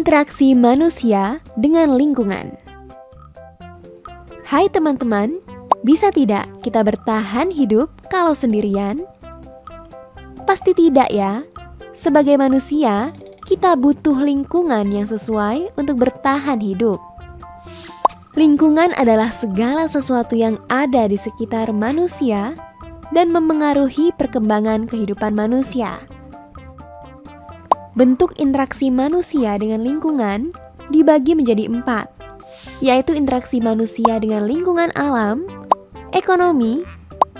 Interaksi manusia dengan lingkungan. Hai teman-teman, bisa tidak kita bertahan hidup kalau sendirian? Pasti tidak ya. Sebagai manusia, kita butuh lingkungan yang sesuai untuk bertahan hidup. Lingkungan adalah segala sesuatu yang ada di sekitar manusia dan memengaruhi perkembangan kehidupan manusia. Bentuk interaksi manusia dengan lingkungan dibagi menjadi 4, yaitu interaksi manusia dengan lingkungan alam, ekonomi,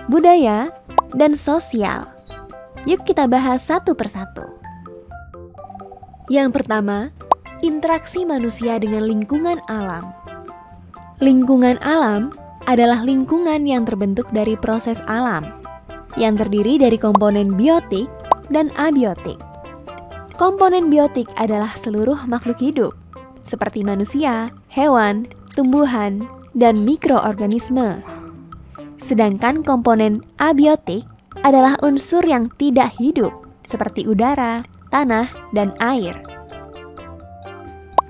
budaya, dan sosial. Yuk kita bahas satu persatu. Yang pertama, interaksi manusia dengan lingkungan alam. Lingkungan alam adalah lingkungan yang terbentuk dari proses alam, yang terdiri dari komponen biotik dan abiotik. Komponen biotik adalah seluruh makhluk hidup, seperti manusia, hewan, tumbuhan, dan mikroorganisme. Sedangkan komponen abiotik adalah unsur yang tidak hidup, seperti udara, tanah, dan air.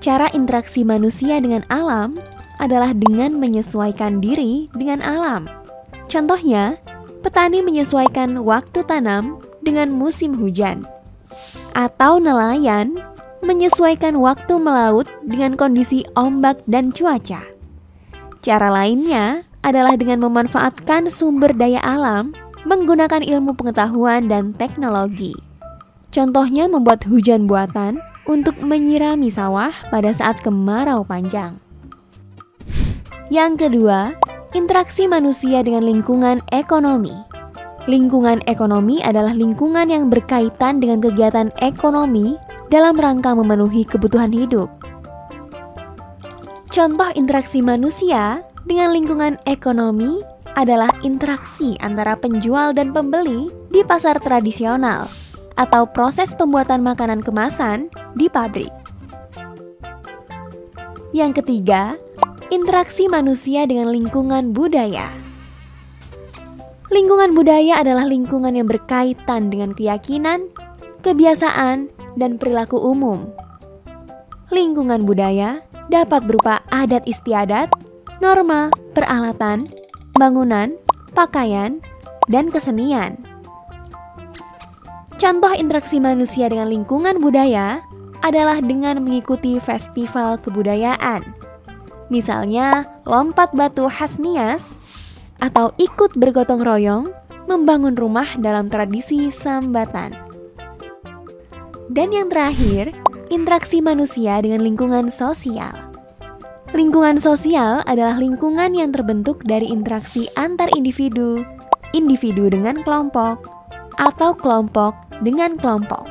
Cara interaksi manusia dengan alam adalah dengan menyesuaikan diri dengan alam. Contohnya, petani menyesuaikan waktu tanam dengan musim hujan, atau nelayan menyesuaikan waktu melaut dengan kondisi ombak dan cuaca. Cara lainnya adalah dengan memanfaatkan sumber daya alam menggunakan ilmu pengetahuan dan teknologi. Contohnya membuat hujan buatan untuk menyirami sawah pada saat kemarau panjang. Yang kedua, interaksi manusia dengan lingkungan ekonomi. Lingkungan ekonomi adalah lingkungan yang berkaitan dengan kegiatan ekonomi dalam rangka memenuhi kebutuhan hidup. Contoh interaksi manusia dengan lingkungan ekonomi adalah interaksi antara penjual dan pembeli di pasar tradisional atau proses pembuatan makanan kemasan di pabrik. Yang ketiga, interaksi manusia dengan lingkungan budaya. Lingkungan budaya adalah lingkungan yang berkaitan dengan keyakinan, kebiasaan, dan perilaku umum. Lingkungan budaya dapat berupa adat istiadat, norma, peralatan, bangunan, pakaian, dan kesenian. Contoh interaksi manusia dengan lingkungan budaya adalah dengan mengikuti festival kebudayaan. Misalnya, lompat batu khas Nias, atau ikut bergotong royong membangun rumah dalam tradisi Sambatan. Dan yang terakhir, interaksi manusia dengan lingkungan sosial. Lingkungan sosial adalah lingkungan yang terbentuk dari interaksi antar individu, individu dengan kelompok, atau kelompok dengan kelompok.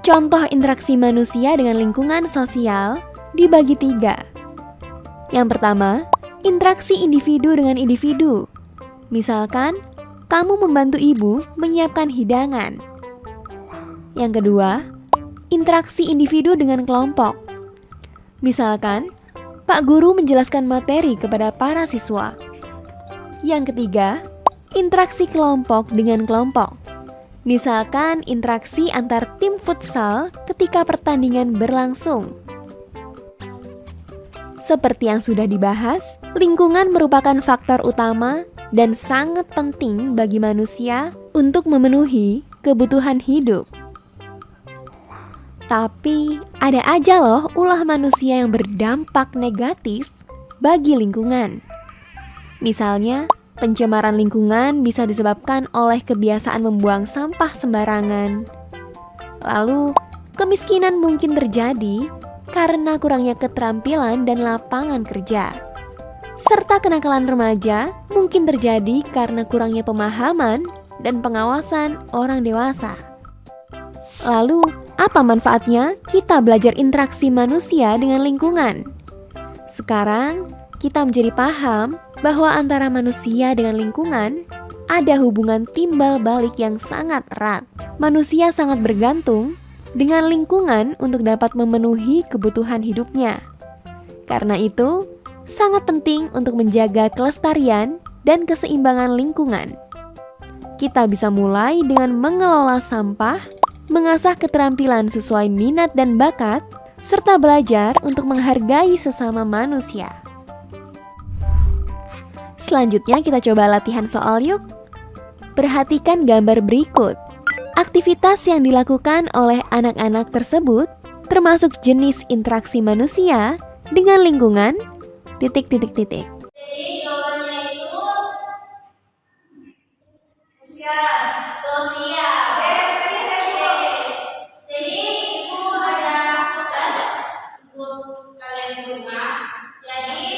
Contoh interaksi manusia dengan lingkungan sosial dibagi 3. Yang pertama, interaksi individu dengan individu. Misalkan, kamu membantu ibu menyiapkan hidangan. Yang kedua, interaksi individu dengan kelompok. Misalkan, Pak Guru menjelaskan materi kepada para siswa. Yang ketiga, interaksi kelompok dengan kelompok. Misalkan, interaksi antar tim futsal ketika pertandingan berlangsung. Seperti yang sudah dibahas, lingkungan merupakan faktor utama dan sangat penting bagi manusia untuk memenuhi kebutuhan hidup. Tapi, ada aja loh ulah manusia yang berdampak negatif bagi lingkungan. Misalnya, pencemaran lingkungan bisa disebabkan oleh kebiasaan membuang sampah sembarangan. Lalu, kemiskinan mungkin terjadi karena kurangnya keterampilan dan lapangan kerja. Serta kenakalan remaja mungkin terjadi karena kurangnya pemahaman dan pengawasan orang dewasa. Lalu, apa manfaatnya kita belajar interaksi manusia dengan lingkungan? Sekarang, kita menjadi paham bahwa antara manusia dengan lingkungan ada hubungan timbal balik yang sangat erat. Manusia sangat bergantung dengan lingkungan untuk dapat memenuhi kebutuhan hidupnya. Karena itu, sangat penting untuk menjaga kelestarian dan keseimbangan lingkungan. Kita bisa mulai dengan mengelola sampah mengasah keterampilan sesuai minat dan bakat, serta belajar untuk menghargai sesama manusia. Selanjutnya kita coba latihan soal yuk. Perhatikan gambar berikut. Aktivitas yang dilakukan oleh anak-anak tersebut termasuk jenis interaksi manusia dengan lingkungan, titik-titik-titik. Jadi jawabannya itu sosial. Jadi itu ada tugas untuk kalian di rumah. Jadi